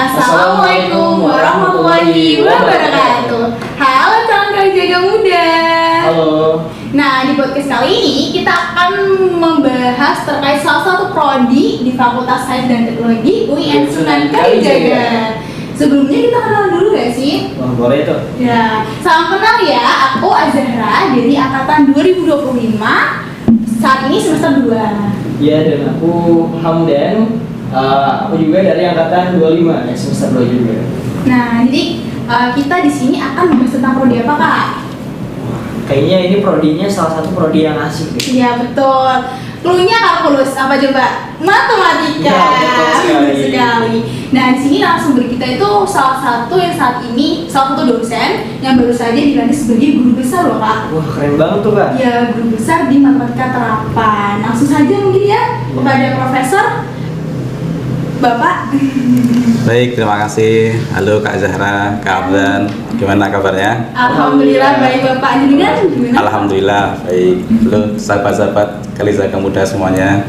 Assalamualaikum warahmatullahi wabarakatuh. Halo calon Kalijaga Muda. Halo. Nah, di podcast kali ini kita akan membahas terkait salah satu prodi di Fakultas Sains dan Teknologi UIN Sunan Kalijaga. Sebelumnya kita kenal dulu gak sih? Wah, boleh tuh. Ya, salam kenal ya. Aku Azahra dari angkatan 2025. Saat ini semester 2. Iya, dan aku Hamdan. Aku juga dari angkatan 25 ya, semester 2 juga. Nah, jadi kita di sini akan membahas tentang prodi apa, Kak? Kayaknya ini prodinya salah satu prodi yang asik deh. Iya, betul. Cluenya kalkulus apa coba? Matematika. Ya, betul sekali. Nah, di sini narasumber kita itu salah satu yang saat ini salah satu dosen yang baru saja dilantik sebagai guru besar loh, Kak. Wah, keren banget tuh, Kak. Ya, guru besar di matematika terapan. Langsung saja mungkin ya kepada Profesor Bapak. Baik, terima kasih. Halo Kak Zahra, Kak Abdan. Gimana kabarnya? Alhamdulillah baik, Bapak. Jadi kan gimana? Alhamdulillah baik. Halo sahabat-sahabat Kalijaga Muda semuanya.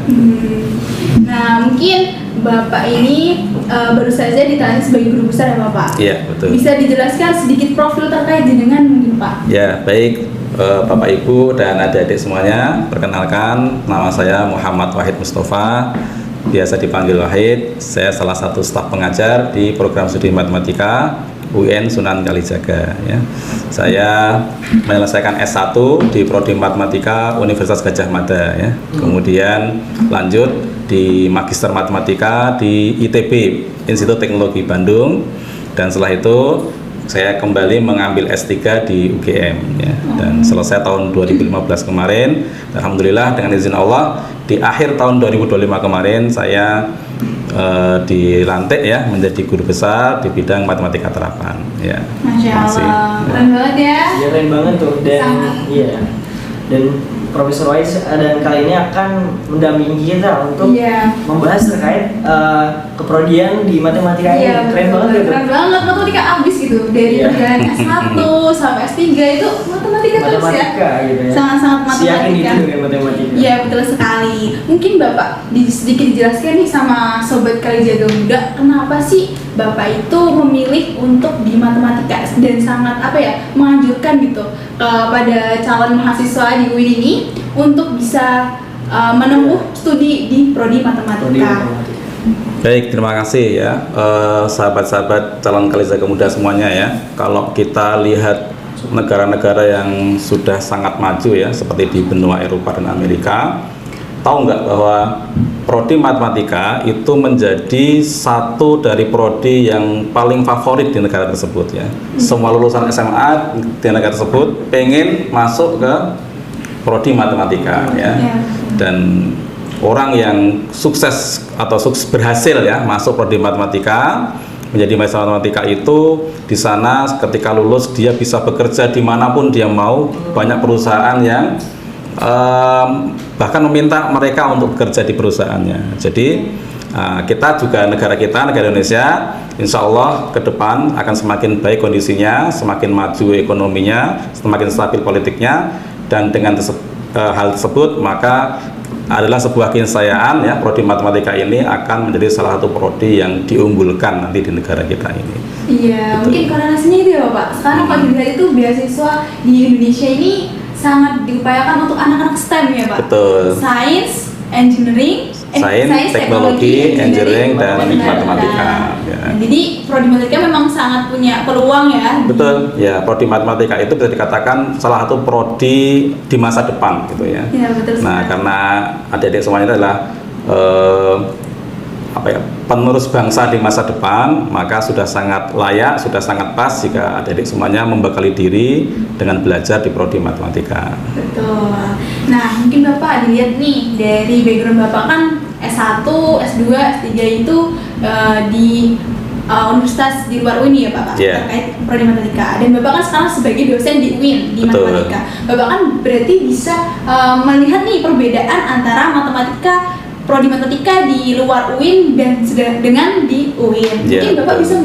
Nah, mungkin Bapak ini baru saja dilantik sebagai guru besar ya, Bapak? Iya, betul. Bisa dijelaskan sedikit profil terkait dengan mungkin, Pak? Ya, baik. Bapak Ibu dan adik-adik semuanya, perkenalkan nama saya Muhammad Wahid Mustafa. Biasa dipanggil Wahid. Saya salah satu staf pengajar di program studi matematika UIN Sunan Kalijaga ya. Saya menyelesaikan S1 di Prodi Matematika Universitas Gadjah Mada ya. Kemudian lanjut di Magister Matematika di ITB, Institut Teknologi Bandung, dan setelah itu saya kembali mengambil S3 di UGM ya. Dan selesai tahun 2015 kemarin. Alhamdulillah dengan izin Allah di akhir tahun 2025 kemarin saya dilantik ya menjadi guru besar di bidang matematika terapan ya. Masya Allah, keren banget ya. Iya, keren banget tuh. Dan Sangat. iya. Dan Profesor Wahid dan kali ini akan mendampingi kita untuk membahas terkait keprodian di matematika ini. Iya, Keren banget gitu. Keren banget, matematika abis gitu. Dari perjalanan S1 sampai S3 itu matematika terus ya. Matematika gitu ya. Sangat-sangat matematika. Siakin itu dengan matematika. Iya, betul sekali. Mungkin Bapak sedikit dijelaskan nih sama Sobat Kalijaga Muda, kenapa sih Bapak itu memilih untuk di matematika dan sangat menganjurkan gitu kepada calon mahasiswa di UIN ini untuk bisa menempuh studi di prodi matematika. Baik, terima kasih ya sahabat-sahabat calon Kalijaga Muda semuanya ya. Kalau kita lihat negara-negara yang sudah sangat maju ya, seperti di benua Eropa dan Amerika, tahu nggak bahwa prodi matematika itu menjadi satu dari prodi yang paling favorit di negara tersebut ya. Semua lulusan SMA di negara tersebut pengen masuk ke prodi matematika ya. Dan orang yang sukses atau berhasil ya masuk prodi matematika menjadi mahasiswa matematika itu di sana ketika lulus dia bisa bekerja dimanapun dia mau. Banyak perusahaan yang bahkan meminta mereka untuk bekerja di perusahaannya. Jadi kita juga negara Indonesia, insya Allah ke depan akan semakin baik kondisinya, semakin maju ekonominya, semakin stabil politiknya, dan dengan hal tersebut maka adalah sebuah keniscayaan ya, prodi matematika ini akan menjadi salah satu prodi yang diunggulkan nanti di negara kita ini. Iya, Betul. mungkin korelasinya itu ya Bapak. Sekarang kalau dilihat itu beasiswa di Indonesia ini sangat diupayakan untuk anak-anak STEM ya Pak. Betul. Sains, engineering, Sains, teknologi, engineering, dan matematika. Ya. Jadi prodi matematika memang sangat punya peluang ya. Betul, ya prodi matematika itu bisa dikatakan salah satu prodi di masa depan gitu ya. Iya, betul. Nah, karena adik-adik semuanya itu adalah penerus bangsa di masa depan, maka sudah sangat layak, sudah sangat pas jika adik-adik semuanya membekali diri dengan belajar di prodi matematika. Betul. Nah, mungkin Bapak dilihat nih dari background Bapak kan S1, S2, S3 itu di universitas di luar UIN ya Pak, terkait prodi matematika. Dan Bapak kan sekarang sebagai dosen di UIN di matematika. Bapak kan berarti bisa melihat nih perbedaan antara matematika prodi matematika di luar UIN dan dengan di UIN. Mungkin Bapak bisa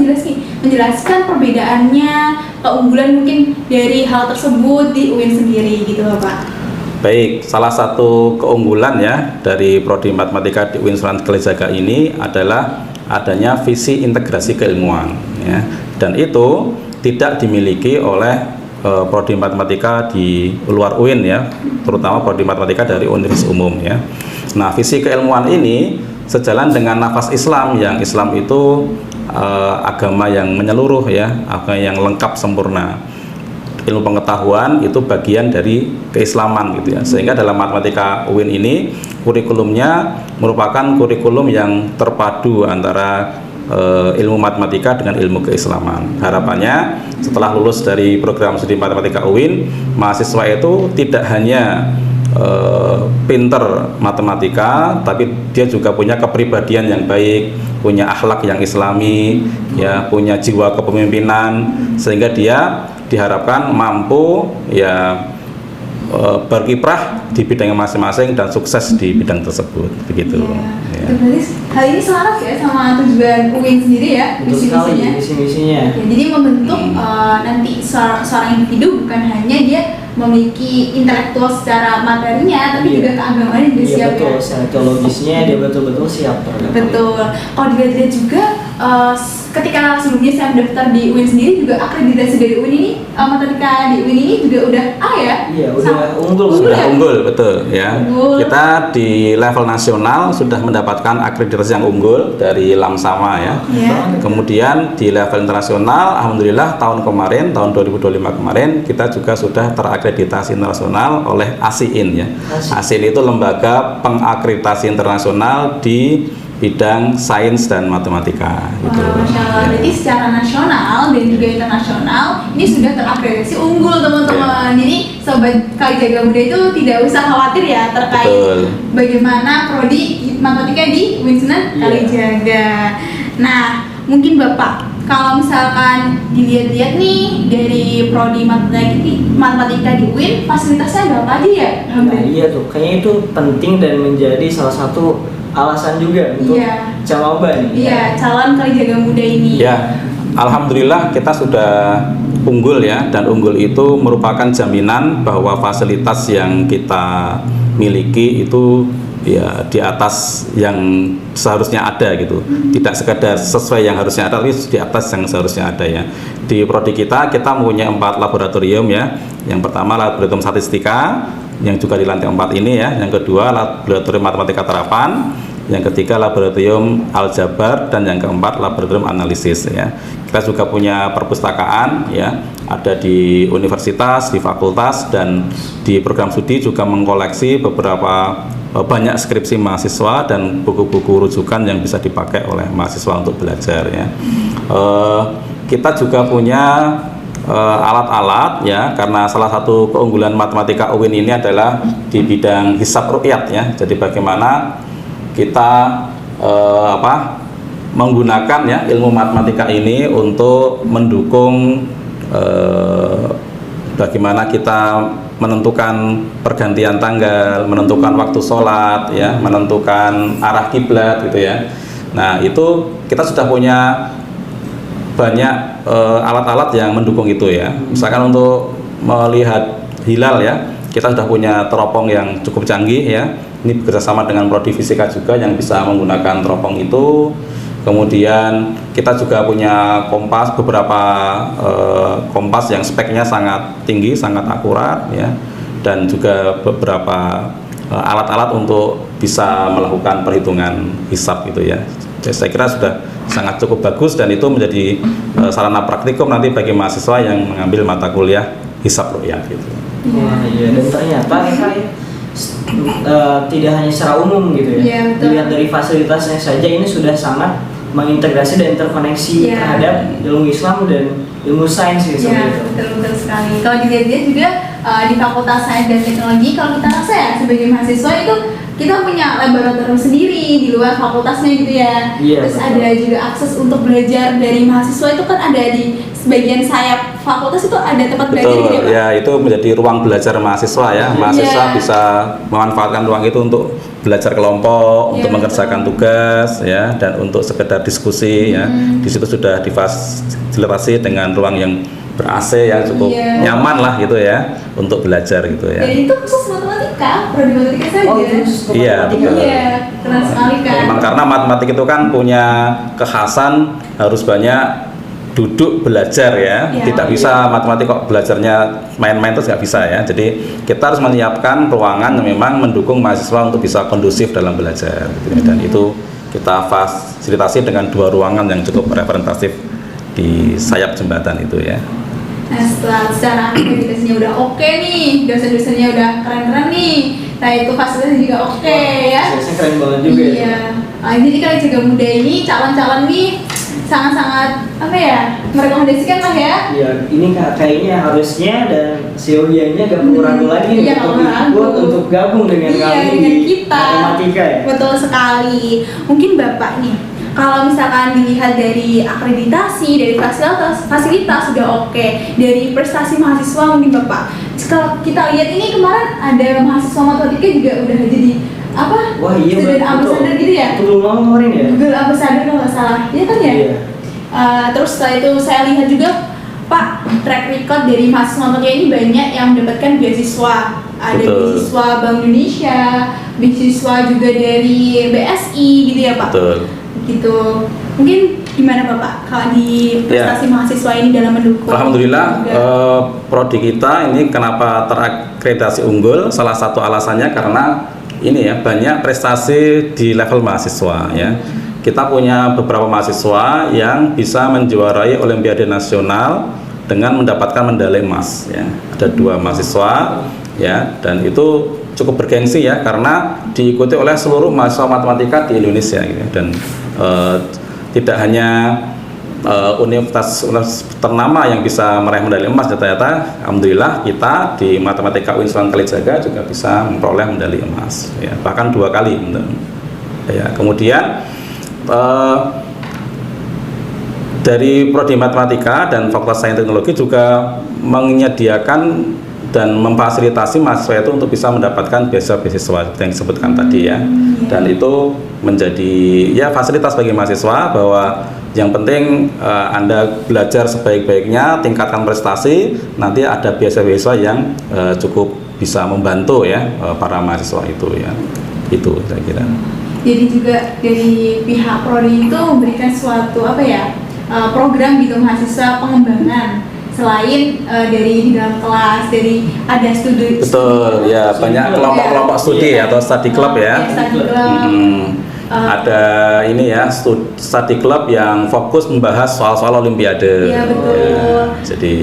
menjelaskan perbedaannya, keunggulan mungkin dari hal tersebut di UIN sendiri gitu Bapak. Baik, salah satu keunggulan ya dari prodi matematika di UIN Sunan Kalijaga ini adalah adanya visi integrasi keilmuan, ya. Dan itu tidak dimiliki oleh prodi matematika di luar UIN, ya, terutama prodi matematika dari universitas umum, ya. Nah, visi keilmuan ini sejalan dengan nafas Islam, yang Islam itu agama yang menyeluruh, ya, agama yang lengkap sempurna. Ilmu pengetahuan itu bagian dari keislaman, gitu ya. Sehingga dalam matematika UIN ini kurikulumnya merupakan kurikulum yang terpadu antara ilmu matematika dengan ilmu keislaman. Harapannya setelah lulus dari program studi matematika UIN, mahasiswa itu tidak hanya pinter matematika, tapi dia juga punya kepribadian yang baik, punya akhlak yang islami, ya, punya jiwa kepemimpinan, sehingga dia diharapkan mampu, ya, berkiprah di bidang masing-masing dan sukses di bidang tersebut, begitu. Ya. Berarti hal ini selaras ya sama tujuan UIN sendiri, ya, misi-misinya. Ya, jadi membentuk nanti seorang individu bukan hanya dia memiliki intelektual secara materinya, tapi juga keagamaan juga siap. Betul, secara teologisnya dia betul-betul siap. Betul. Kalau dilihat juga ketika sebelumnya saya mendaftar di UIN sendiri, juga akreditasi dari UIN ini, matematika di UIN ini juga udah A, ya? Iya, udah unggul. Sudah ya? unggul, betul, ya. Unggul. Kita di level nasional sudah mendapatkan akreditasi yang unggul dari Lamsama, ya. Kemudian di level internasional, alhamdulillah tahun 2025 kemarin kita juga sudah terakreditasi internasional oleh ASIIN, ya. ASIIN itu lembaga pengakreditasi internasional di bidang sains dan matematika, gitu. Masya Allah. Jadi secara nasional dan juga internasional ini sudah terakreditasi unggul, teman-teman. Jadi sobat Kalijaga Muda itu tidak usah khawatir, ya, terkait bagaimana prodi matematika di UIN Sunan Kalijaga. Nah, mungkin Bapak, kalau misalkan dilihat-lihat nih dari prodi matematika di UIN, fasilitasnya ada apa aja, ya? Nah, iya tuh, kayaknya itu penting dan menjadi salah satu alasan juga untuk calon calon Kalijaga Muda ini. Ya, alhamdulillah kita sudah unggul, ya, dan unggul itu merupakan jaminan bahwa fasilitas yang kita miliki itu, ya, di atas yang seharusnya ada, gitu. Tidak sekedar sesuai yang harusnya ada, tapi di atas yang seharusnya ada, ya. Di prodi kita mempunyai 4 laboratorium, ya. Yang pertama laboratorium statistika, yang juga di lantai 4 ini, ya. Yang kedua laboratorium matematika terapan, yang ketiga laboratorium aljabar, dan yang keempat laboratorium analisis, ya. Kita juga punya perpustakaan, ya, ada di universitas, di fakultas, dan di program studi juga mengkoleksi beberapa banyak skripsi mahasiswa dan buku-buku rujukan yang bisa dipakai oleh mahasiswa untuk belajar, ya. Kita juga punya alat-alat, ya, karena salah satu keunggulan matematika UIN ini adalah di bidang hisab ru'yat, ya. Jadi bagaimana kita menggunakan, ya, ilmu matematika ini untuk mendukung bagaimana kita menentukan pergantian tanggal, menentukan waktu sholat, ya, menentukan arah kiblat, gitu, ya. Nah, itu kita sudah punya banyak alat-alat yang mendukung itu, ya. Misalkan untuk melihat hilal, ya, kita sudah punya teropong yang cukup canggih, ya. Ini bekerjasama dengan prodi fisika juga yang bisa menggunakan teropong itu. Kemudian kita juga punya kompas, beberapa kompas yang speknya sangat tinggi, sangat akurat, ya. Dan juga beberapa alat-alat untuk bisa melakukan perhitungan hisab, gitu, ya. Jadi saya kira sudah sangat cukup bagus, dan itu menjadi sarana praktikum nanti bagi mahasiswa yang mengambil mata kuliah hisab ru'yat, gitu. Wah, iya, dan ternyata tidak hanya secara umum, gitu, ya. Dilihat dari fasilitasnya saja ini sudah sangat mengintegrasi dan terkoneksi terhadap ilmu Islam dan ilmu sains, gitu. Betul sekali. Kalau dilihat-lihat juga di Fakultas Sains dan Teknologi, kalau kita rasa, ya, sebagai mahasiswa itu kita punya laboratorium sendiri di luar fakultasnya, gitu, ya. Terus betul. Ada juga akses untuk belajar dari mahasiswa itu kan ada di sebagian sayap fakultas itu ada tempat belajar, gitu, ya, Pak? Ya, itu menjadi ruang belajar mahasiswa, ya. Mahasiswa bisa memanfaatkan ruang itu untuk belajar kelompok, untuk mengerjakan tugas, ya, dan untuk sekedar diskusi, ya. Di situ sudah difasilitasi dengan ruang yang ber-AC yang cukup nyaman lah gitu ya untuk belajar gitu ya. Dan itu khusus matematika, prodi matematika saja. Oh, itu khusus Iya, betul. Iya, keren sekali kan. Memang karena matematik itu kan punya kekhasan harus banyak duduk belajar ya. Tidak bisa matematik kok belajarnya main-main terus nggak bisa ya. Jadi kita harus menyiapkan ruangan yang memang mendukung mahasiswa untuk bisa kondusif dalam belajar gitu ya. Dan itu kita fasilitasi dengan 2 ruangan yang cukup representatif di sayap jembatan itu ya. Nah, secara akreditasinya udah oke nih, dosen-dosennya udah keren-keren nih. Nah, itu fasilitasnya juga oke ya. Fasilitasnya keren banget juga. Iya. Jadi Kali Jaga Muda ini calon-calon nih sangat-sangat apa ya, merekomendasikan lah ya. Iya, ini kayaknya harusnya dan Seolianya gak perlu ragu lagi Iya, untuk gabung dengan kami dengan di kita. matematika ya. Betul sekali. Mungkin Bapak nih, kalau misalkan dilihat dari akreditasi, dari fasilitas sudah oke, dari prestasi mahasiswa mungkin Bapak. Kalau kita lihat ini kemarin ada mahasiswa matematika juga udah jadi apa? Wah iya, student ambassador gitu ya? Itu belum lama kemarin ya? Google ambassador kalau nggak salah, iya kan ya? Iya. Terus setelah itu saya lihat juga Pak, track record dari mahasiswa matematika ini banyak yang mendapatkan beasiswa. Ada beasiswa Bank Indonesia, beasiswa juga dari BSI gitu ya Pak? Betul. Gitu. Mungkin gimana Bapak kalau di prestasi mahasiswa ini dalam mendukung? Alhamdulillah prodi kita ini kenapa terakreditasi unggul, salah satu alasannya karena ini ya banyak prestasi di level mahasiswa ya. Kita punya beberapa mahasiswa yang bisa menjuarai Olimpiade Nasional dengan mendapatkan medali emas ya. Ada 2 mahasiswa ya, dan itu cukup bergengsi ya karena diikuti oleh seluruh mahasiswa matematika di Indonesia gitu. Dan tidak hanya universitas ternama yang bisa meraih medali emas, ternyata alhamdulillah kita di Matematika UIN Sunan Kalijaga juga bisa memperoleh medali emas ya, bahkan 2 kali ya. Kemudian dari prodi matematika dan Fakultas Sains Teknologi juga menyediakan dan memfasilitasi mahasiswa itu untuk bisa mendapatkan beasiswa yang disebutkan tadi ya. Dan itu menjadi ya fasilitas bagi mahasiswa bahwa yang penting Anda belajar sebaik-baiknya, tingkatkan prestasi, nanti ada beasiswa yang cukup bisa membantu ya para mahasiswa itu ya. Itu saya kira. Jadi juga dari pihak prodi itu memberikan suatu apa ya, program gitu mahasiswa pengembangan selain dari di dalam kelas, dari ada studi. Betul ya, banyak kelompok-kelompok studi atau study club ya. Study club. Ada ini ya study club yang fokus membahas soal-soal Olimpiade. Iya betul. Ya, jadi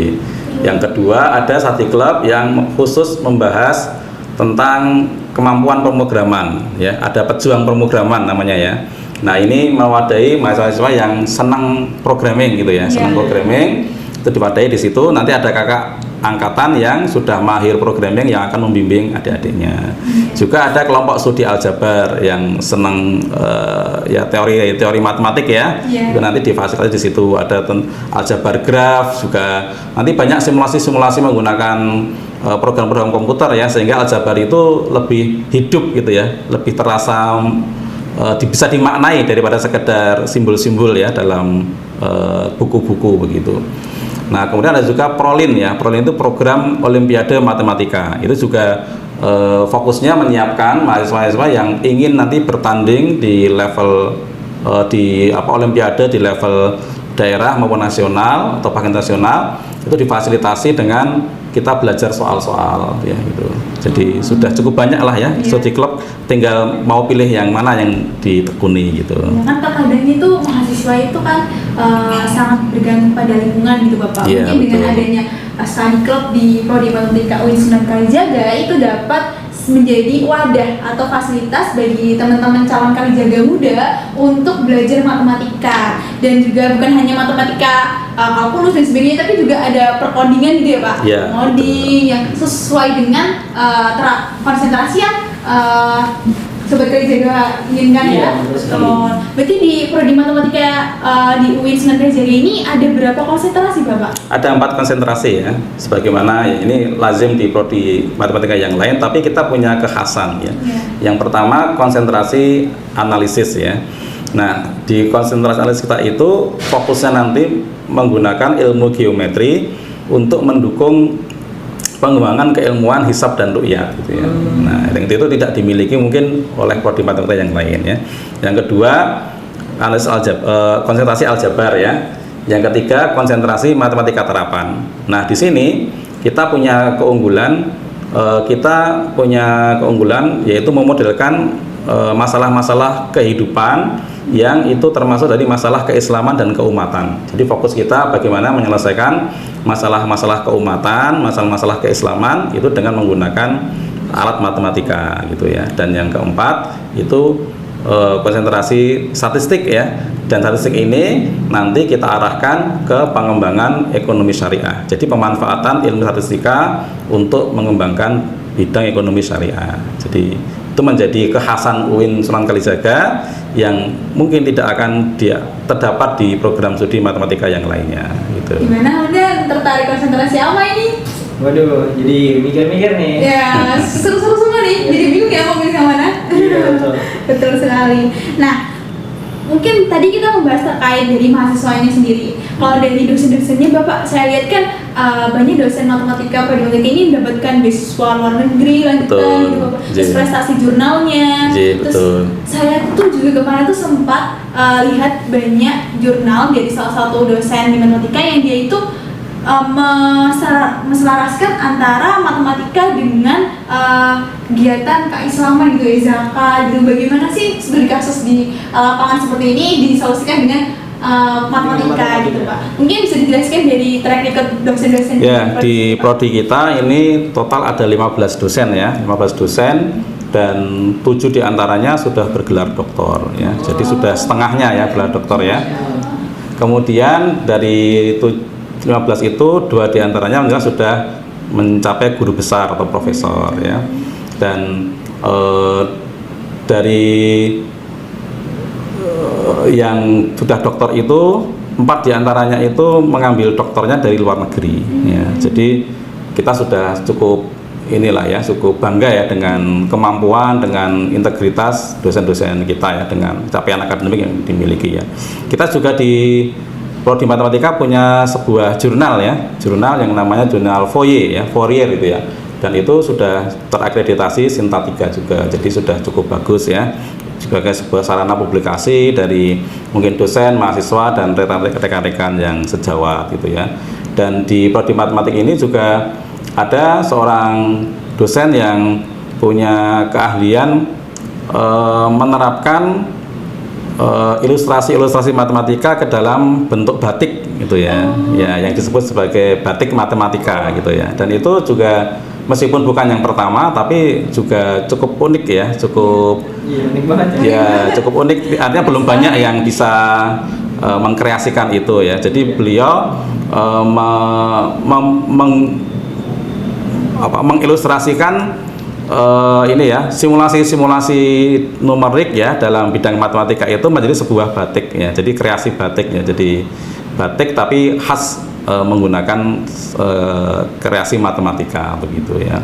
yang kedua ada study club yang khusus membahas tentang kemampuan pemrograman ya. Ada pejuang pemrograman namanya ya. Nah ini mewadahi mahasiswa yang senang programming gitu ya, senang programming. Itu diwadai di situ. Nanti ada kakak angkatan yang sudah mahir programming yang akan membimbing adik-adiknya. Juga ada kelompok studi aljabar yang senang ya teori matematik ya. Juga nanti difasilitasi di situ. Ada aljabar graf juga. Nanti banyak simulasi-simulasi menggunakan program-program komputer ya, sehingga aljabar itu lebih hidup gitu ya, lebih terasa bisa dimaknai daripada sekedar simbol-simbol ya dalam buku-buku begitu. Nah kemudian ada juga Prolin ya, Prolin itu program Olimpiade Matematika. Itu juga fokusnya menyiapkan mahasiswa-mahasiswa yang ingin nanti bertanding di level di Olimpiade di level daerah maupun nasional atau bahkan nasional, itu difasilitasi dengan kita belajar soal-soal ya gitu. Jadi sudah cukup banyak lah ya studi klub, tinggal mau pilih yang mana yang ditekuni gitu. Ya, kan terkadang itu mahasiswa itu kan sangat bergantung pada lingkungan gitu Bapak. Ya, mungkin dengan adanya study club di Prodi Matematika UIN Sunan Kalijaga itu dapat menjadi wadah atau fasilitas bagi teman-teman calon Kalijaga muda untuk belajar matematika, dan juga bukan hanya matematika kalkulus dan sebagainya, tapi juga ada perkodingan gitu ya Pak, coding yang sesuai dengan konsentrasi yang Sobat Kalijaga inginkan ya. Berarti di Prodi Matematika di UIN Sunan Kalijaga ini ada berapa konsentrasi Bapak? Ada 4 konsentrasi ya, sebagaimana ya, ini lazim di Prodi Matematika yang lain, tapi kita punya kekhasan ya. Yang pertama konsentrasi analisis ya. Nah di konsentrasi analisis kita itu fokusnya nanti menggunakan ilmu geometri untuk mendukung pengembangan keilmuan hisab dan ru'yat gitu ya. Nah, yang itu tidak dimiliki mungkin oleh prodi matematika yang lain ya. Yang kedua, konsentrasi aljabar ya. Yang ketiga, konsentrasi matematika terapan. Nah, di sini kita punya keunggulan yaitu memodelkan masalah-masalah kehidupan yang itu termasuk dari masalah keislaman dan keumatan. Jadi fokus kita bagaimana menyelesaikan masalah-masalah keumatan, masalah-masalah keislaman itu dengan menggunakan alat matematika gitu ya. Dan yang keempat itu konsentrasi statistik ya. Dan statistik ini nanti kita arahkan ke pengembangan ekonomi syariah. Jadi pemanfaatan ilmu statistika untuk mengembangkan bidang ekonomi syariah. Jadi itu menjadi kekhasan UIN Sunan Kalijaga yang mungkin tidak akan terdapat di program studi matematika yang lainnya gitu. Gimana udah tertarik konsentrasi apa ini? Waduh, jadi mikir-mikir nih. Ya, seru-seru semua nih. Jadi bingung ya mau milih yang mana? Iya, betul. Betul sekali. Nah, mungkin tadi kita membahas terkait dari mahasiswanya sendiri. Kalau dari dosen-dosennya Bapak, saya lihat kan banyak dosen matematika ini mendapatkan beasiswa luar negeri lanjutan gitu Bapak. Terus prestasi jurnalnya. Terus saya tuh juga kemarin tuh sempat lihat banyak jurnal dari salah satu dosen di matematika yang dia itu meselaraskan antara matematika dengan kegiatan keislaman gitu ya, zakat gitu. Bagaimana sih studi kasus di lapangan seperti ini disolusikan dengan matematika gitu Pak? Mungkin bisa dijelaskan dari track record dosen-dosen ya di prodi kita ini total ada 15 dosen ya, 15 dosen dan 7 diantaranya sudah bergelar doktor ya. Jadi sudah setengahnya ya gelar doktor ya. Kemudian dari 15 itu 2 diantaranya memang sudah mencapai guru besar atau profesor ya. Dan dari yang sudah doktor itu 4 diantaranya itu mengambil doktornya dari luar negeri ya. Jadi kita sudah cukup cukup bangga ya dengan kemampuan, dengan integritas dosen-dosen kita ya, dengan capaian akademik yang dimiliki ya. Kita juga di prodi matematika punya sebuah jurnal ya, jurnal yang namanya jurnal Fourier itu ya, dan itu sudah terakreditasi Sinta 3 juga, jadi sudah cukup bagus ya, sebagai sebuah sarana publikasi dari mungkin dosen, mahasiswa dan rekan-rekan yang sejawat gitu ya. Dan di prodi matematik ini juga ada seorang dosen yang punya keahlian menerapkan ilustrasi matematika ke dalam bentuk batik gitu ya, ya yang disebut sebagai batik matematika gitu ya. Dan itu juga meskipun bukan yang pertama, tapi juga cukup unik ya, cukup unik banget ya, cukup unik. Artinya belum banyak yang bisa mengkreasikan itu ya. Jadi beliau mengilustrasikan simulasi numerik ya dalam bidang matematika itu menjadi sebuah batik ya, jadi kreasi batik ya, jadi batik tapi khas menggunakan kreasi matematika begitu ya.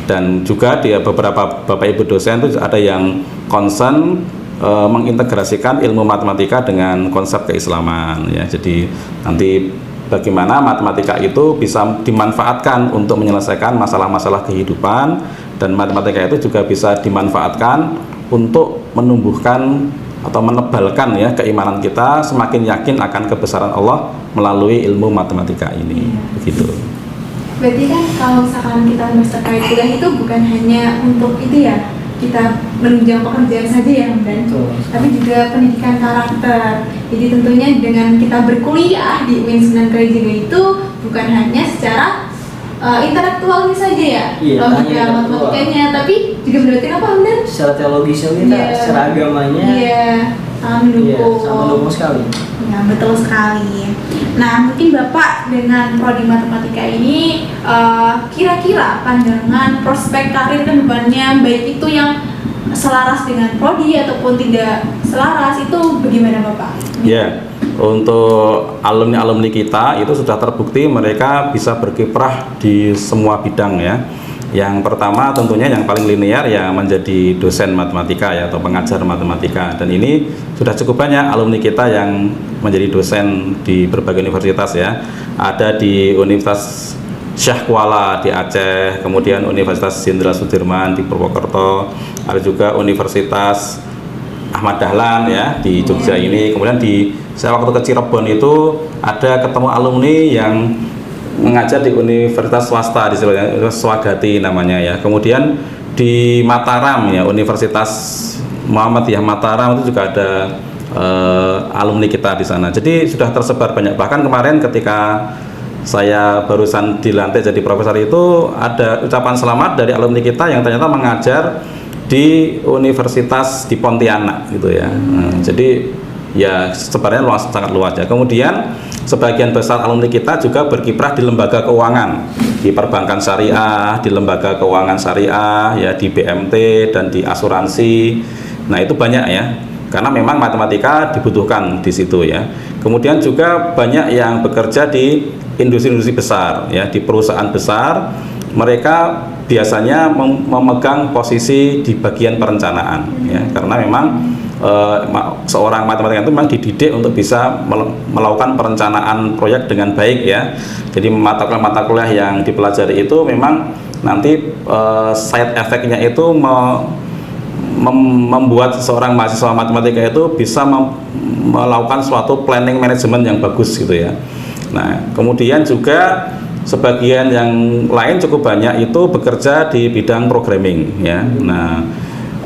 Dan juga di beberapa bapak ibu dosen itu ada yang concern mengintegrasikan ilmu matematika dengan konsep keislaman ya. Jadi nanti bagaimana matematika itu bisa dimanfaatkan untuk menyelesaikan masalah-masalah kehidupan, dan matematika itu juga bisa dimanfaatkan untuk menumbuhkan atau menebalkan ya keimanan kita, semakin yakin akan kebesaran Allah melalui ilmu matematika ini begitu. Berarti kan kalau misalkan kita master terkait kuliah itu bukan hanya untuk itu ya, kita menunjang pekerjaan saja ya dan tapi juga pendidikan karakter. Jadi tentunya dengan kita berkuliah di UIN Sunan Kalijaga itu bukan hanya secara intelektualnya saja ya, logika matematikanya, tapi juga berarti apa benar? Secara teologisnya kita, secara agamanya, sangat mendukung. Sangat mendukung sekali. Ya betul sekali. Nah mungkin Bapak dengan prodi matematika ini kira-kira pandangan prospek karir ke depannya, baik itu yang selaras dengan prodi ataupun tidak selaras, itu bagaimana Bapak? Ya, untuk alumni-alumni kita itu sudah terbukti mereka bisa berkiprah di semua bidang ya. Yang pertama tentunya yang paling linear ya menjadi dosen matematika ya atau pengajar matematika, dan ini sudah cukup banyak alumni kita yang menjadi dosen di berbagai universitas ya. Ada di Universitas Syekh Kuala di Aceh, kemudian Universitas Jenderal Sudirman di Purwokerto, ada juga Universitas Ahmad Dahlan ya di Jogja ini. Kemudian saya waktu ke Cirebon itu ada ketemu alumni yang mengajar di universitas swasta di Swagati namanya ya. Kemudian di Mataram ya, Universitas Muhammadiyah Mataram itu juga ada alumni kita di sana. Jadi sudah tersebar banyak. Bahkan kemarin ketika saya barusan dilantik jadi profesor itu ada ucapan selamat dari alumni kita yang ternyata mengajar di universitas di Pontianak gitu ya. Jadi ya sebenarnya sangat luas ya. Kemudian sebagian besar alumni kita juga berkiprah di lembaga keuangan, di perbankan syariah, di lembaga keuangan syariah ya, di BMT dan di asuransi. Nah itu banyak ya, karena memang matematika dibutuhkan di situ ya. Kemudian juga banyak yang bekerja di industri-industri besar ya, di perusahaan besar. Mereka biasanya memegang posisi di bagian perencanaan ya, karena memang seorang matematika itu memang dididik untuk bisa melakukan perencanaan proyek dengan baik ya. Jadi mata kuliah yang dipelajari itu memang nanti side effect-nya itu membuat seorang mahasiswa matematika itu bisa melakukan suatu planning management yang bagus gitu ya. Nah kemudian juga sebagian yang lain cukup banyak itu bekerja di bidang programming ya. Nah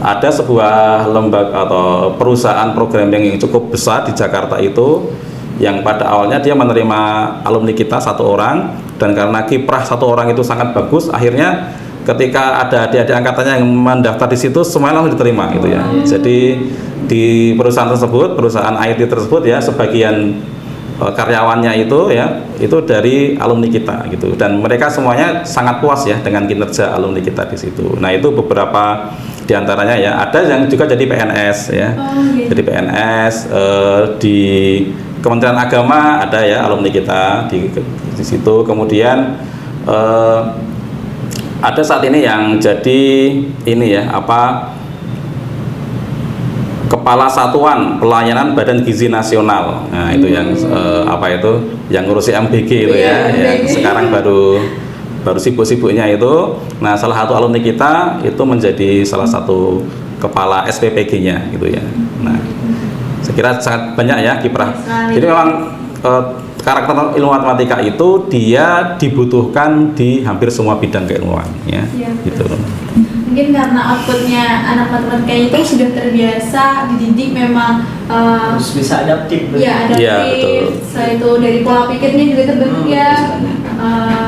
ada sebuah lembaga atau perusahaan programming yang cukup besar di Jakarta itu, yang pada awalnya dia menerima alumni kita 1 orang, dan karena kiprah 1 orang itu sangat bagus, akhirnya ketika ada adik-adik angkatannya yang mendaftar di situ semuanya langsung diterima gitu ya. Jadi di perusahaan tersebut, perusahaan IT tersebut ya, sebagian karyawannya itu ya itu dari alumni kita gitu, dan mereka semuanya sangat puas ya dengan kinerja alumni kita di situ. Nah itu beberapa diantaranya ya. Ada yang juga jadi PNS ya, jadi PNS di Kementerian Agama ada ya alumni kita di situ. Kemudian ada saat ini yang jadi ini ya Kepala Satuan Pelayanan Badan Gizi Nasional. Nah itu yang yang ngurusi MBG itu ya, yang sekarang baru sibuk-sibuknya itu. Nah salah satu alumni kita itu menjadi salah satu kepala SPPG-nya gitu ya. Nah saya kira sangat banyak ya kiprah. Jadi memang karakter ilmu matematika itu dia dibutuhkan di hampir semua bidang keilmuan ya, gitu. Mungkin karena outputnya anak matematika itu sudah terbiasa dididik memang harus bisa adaptif. Ya adaptif. Ya, betul. Setelah itu dari pola pikirnya juga terbentuk ya.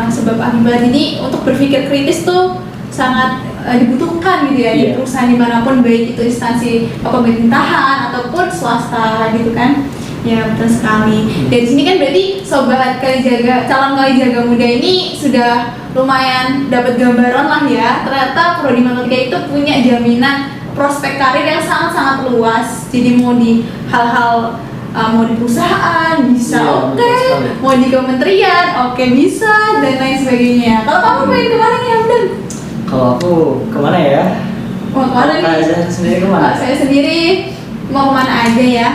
Sebab akibat ini untuk berpikir kritis tuh sangat dibutuhkan gitu ya di perusahaan dimanapun, baik itu instansi pemerintahan ataupun swasta gitu kan. Ya betul sekali. Dari sini kan berarti sobat calon Kalijaga muda ini sudah lumayan dapat gambaran lah ya. Ternyata prodi matematika itu punya jaminan prospek karir yang sangat-sangat luas. Jadi mau di hal-hal mau di perusahaan bisa mau di kementerian bisa, dan lain sebagainya. Kalau kamu pengen kemana nih Hamdan? Kalau aku kemana ya? Mau kemana nih? Saya sendiri kemana? Saya sendiri mau kemana aja ya.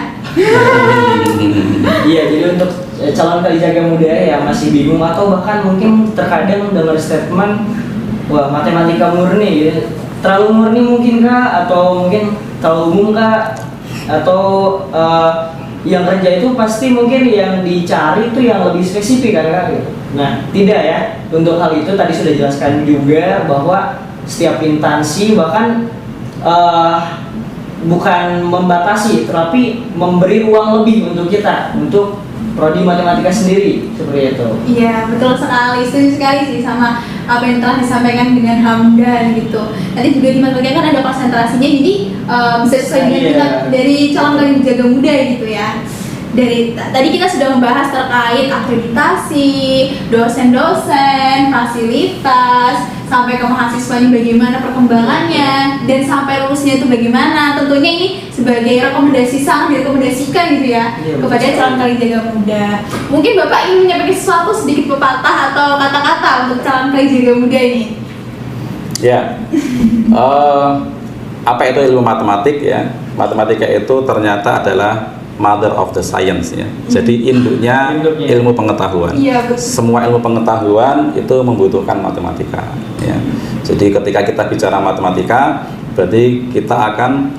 Iya, jadi untuk calon Kalijaga muda yang masih bingung atau bahkan mungkin terkadang dengar statement wah matematika murni ya, terlalu murni mungkin kah, atau mungkin terlalu umum kah, atau yang kerja itu pasti mungkin yang dicari itu yang lebih spesifik kan kak gitu. Nah tidak ya, untuk hal itu tadi sudah jelaskan juga bahwa setiap instansi bahkan bukan membatasi, tapi memberi ruang lebih untuk kita, untuk prodi matematika sendiri, seperti itu. Iya, betul sekali, setuju sekali sih sama apa yang telah disampaikan dengan Hamdan gitu. Nanti juga di matematika kan ada konsentrasinya, jadi bisa sesuai dengan minat dari calon Kalijaga muda gitu ya. Dari tadi kita sudah membahas terkait akreditasi, dosen-dosen, fasilitas, sampai ke mahasiswanya bagaimana perkembangannya, dan sampai lulusnya itu bagaimana. Tentunya ini sebagai rekomendasi, sangat direkomendasikan gitu ya, kepada calon Kalijaga muda. Mungkin Bapak ingin menyampaikan sesuatu sedikit pepatah atau kata-kata untuk calon Kalijaga muda ini? Ya, apa itu ilmu matematik ya? Matematika itu ternyata adalah mother of the science ya. Jadi induknya ilmu pengetahuan. Iya, betul. Semua ilmu pengetahuan itu membutuhkan matematika. Ya. Jadi ketika kita bicara matematika, berarti kita akan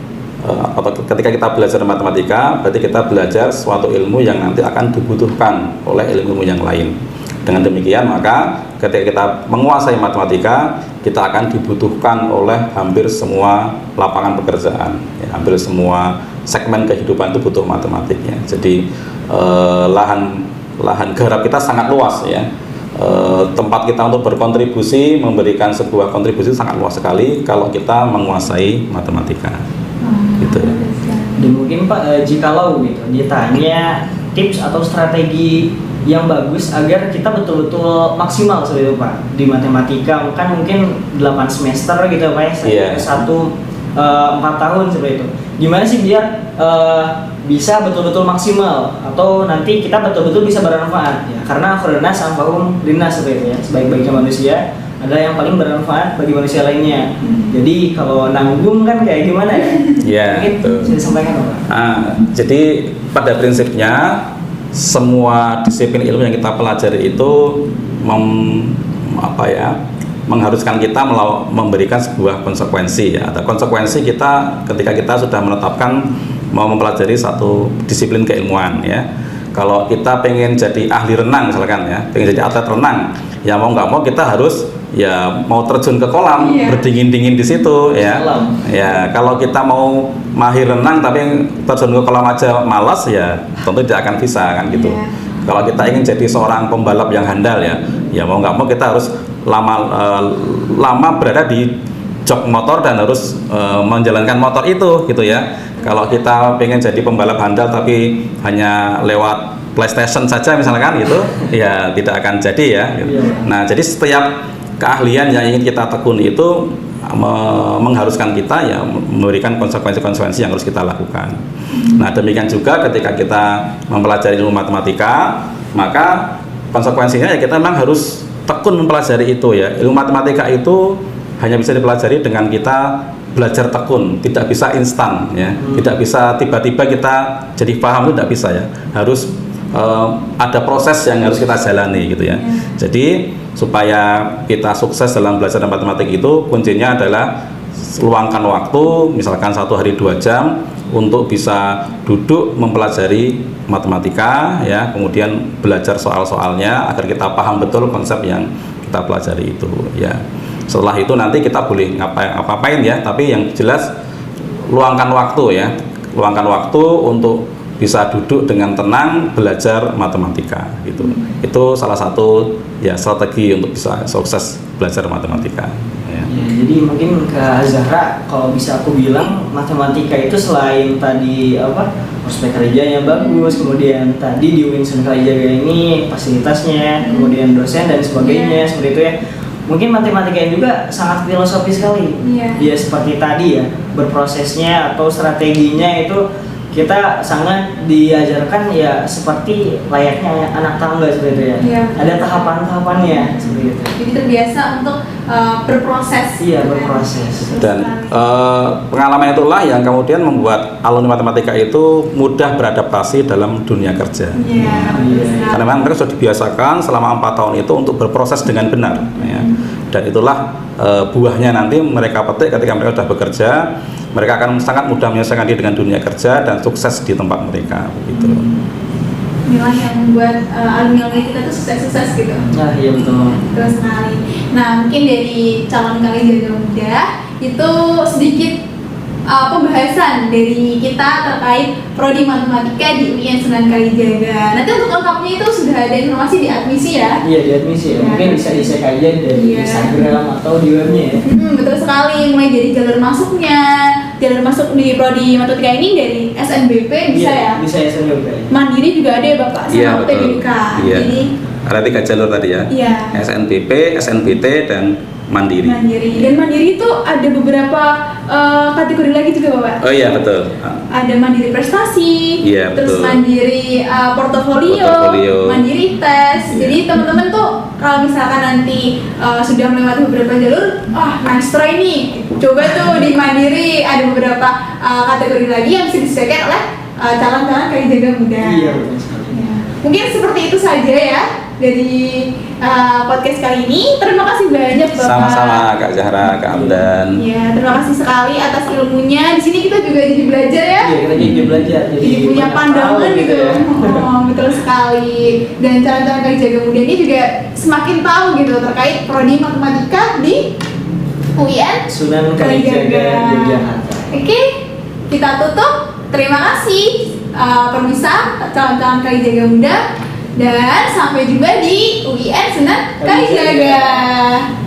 atau ketika kita belajar matematika, berarti kita belajar suatu ilmu yang nanti akan dibutuhkan oleh ilmu yang lain. Dengan demikian maka ketika kita menguasai matematika, kita akan dibutuhkan oleh hampir semua lapangan pekerjaan, ya, hampir semua segmen kehidupan itu butuh matematiknya. Jadi lahan garap kita sangat luas ya. Tempat kita untuk berkontribusi, memberikan sebuah kontribusi sangat luas sekali kalau kita menguasai matematika. Gitu. Dan mungkin Pak, jikalau gitu ditanya tips atau strategi yang bagus agar kita betul-betul maksimal seperti itu Pak di matematika, kan mungkin 8 semester gitu Pak ya, satu 4 tahun seperti itu. Gimana sih biar bisa betul-betul maksimal atau nanti kita betul-betul bisa bermanfaat ya, karena akhirannya samfahum linnas seperti itu ya, sebaik-baiknya manusia adalah yang paling bermanfaat bagi manusia lainnya. Jadi kalau nanggung kan kayak gimana ya? Iya. Mungkin bisa disampaikan Pak. Jadi pada prinsipnya semua disiplin ilmu yang kita pelajari itu mengharuskan kita memberikan sebuah konsekuensi ya. Ada konsekuensi kita ketika kita sudah menetapkan mau mempelajari satu disiplin keilmuan ya. Kalau kita pengen jadi ahli renang misalkan ya, pengen jadi atlet renang, ya mau nggak mau kita harus ya mau terjun ke kolam, berdingin-dingin di situ ya. Ya kalau kita mau mahir renang tapi terjun ke kolam aja malas ya tentu tidak akan bisa kan gitu. Kalau kita ingin jadi seorang pembalap yang handal ya mau nggak mau kita harus lama berada di jok motor dan harus menjalankan motor itu gitu ya. Kalau kita pengen jadi pembalap handal tapi hanya lewat PlayStation saja misalkan gitu ya tidak akan jadi ya gitu. Nah jadi setiap keahlian yang ingin kita tekuni itu mengharuskan kita ya memberikan konsekuensi-konsekuensi yang harus kita lakukan. Nah demikian juga ketika kita mempelajari ilmu matematika, maka konsekuensinya ya kita memang harus tekun mempelajari itu ya. Ilmu matematika itu hanya bisa dipelajari dengan kita belajar tekun, tidak bisa instan ya, tidak bisa tiba-tiba kita jadi paham, itu tidak bisa ya, harus ada proses yang harus kita jalani gitu ya. Jadi supaya kita sukses dalam belajar matematik itu kuncinya adalah luangkan waktu, misalkan 1 hari 2 jam untuk bisa duduk mempelajari matematika ya, kemudian belajar soal-soalnya agar kita paham betul konsep yang kita pelajari itu ya. Setelah itu nanti kita boleh ngapain ya, tapi yang jelas luangkan waktu ya, luangkan waktu untuk bisa duduk dengan tenang belajar matematika gitu. Itu salah satu ya strategi untuk bisa sukses belajar matematika ya. Jadi mungkin ke Zahra, kalau bisa aku bilang matematika itu selain tadi prospek kerja yang bagus, kemudian tadi di Winson Kalijaga ini fasilitasnya, kemudian dosen dan sebagainya seperti itu ya. Mungkin matematika juga sangat filosofis sekali. Ya seperti tadi ya, berprosesnya atau strateginya itu kita sangat diajarkan ya seperti layaknya anak tangga seperti itu ya. Ada tahapan-tahapannya seperti itu. Jadi terbiasa untuk berproses. Iya, berproses. Dan pengalaman itulah yang kemudian membuat alumni matematika itu mudah beradaptasi dalam dunia kerja. Karena memang mereka sudah dibiasakan selama 4 tahun itu untuk berproses dengan benar ya. Dan itulah buahnya nanti mereka petik ketika mereka sudah bekerja, mereka akan sangat mudah menyelesaikan diri dengan dunia kerja dan sukses di tempat mereka begitu. Inilah yang membuat alumni kita tuh sukses-sukses gitu. Nah iya betul. Terus sekali. Nah mungkin dari calon Kalijaga Muda itu sedikit pembahasan dari kita terkait prodi matematika di UIN Sunan Kalijaga. Nanti untuk lengkapnya itu sudah ada informasi di admisi ya? Iya di admisi ya. Mungkin bisa dicek aja dari Instagram atau di webnya ya. Betul sekali. Mulai dari jalur masuknya, jalur masuk di prodi matematika ini dari SNBP bisa ya? Bisa SNBP. Mandiri juga ada ya Bapak sama UTBK. Iya. Jadi ada 3 jalur tadi ya. Iya. SNBP, SNBT dan Mandiri. Dan Mandiri itu ada beberapa kategori lagi juga Bapak. Oh iya betul. Ada Mandiri prestasi, Iya, terus betul. Mandiri portofolio, Mandiri tes. Iya. Jadi teman-teman tuh kalau misalkan nanti sudah melewati beberapa jalur, nice try nih. Coba tuh di Mandiri ada beberapa kategori lagi yang bisa disesuaikan oleh calon-calon Kalijaga Muda. Iya, betul sekali. Ya. Mungkin seperti itu saja ya dari podcast kali ini. Terima kasih banyak Bapak. Sama-sama Kak Zahra, Kak Amdan. Ya, terima kasih sekali atas ilmunya. Di sini kita juga jadi belajar ya. Iya, kita jadi belajar. Jadi punya banyak pandangan tahu gitu. ya. Oh, betul sekali. Dan calon-calon Kalijaga Muda ini juga semakin tahu gitu terkait prodi matematika di UIN Sunan Kalijaga Yogyakarta. Oke, kita tutup. Terima kasih pemirsa calon-calon Kalijaga Muda dan sampai jumpa di UIN Sunan Kalijaga.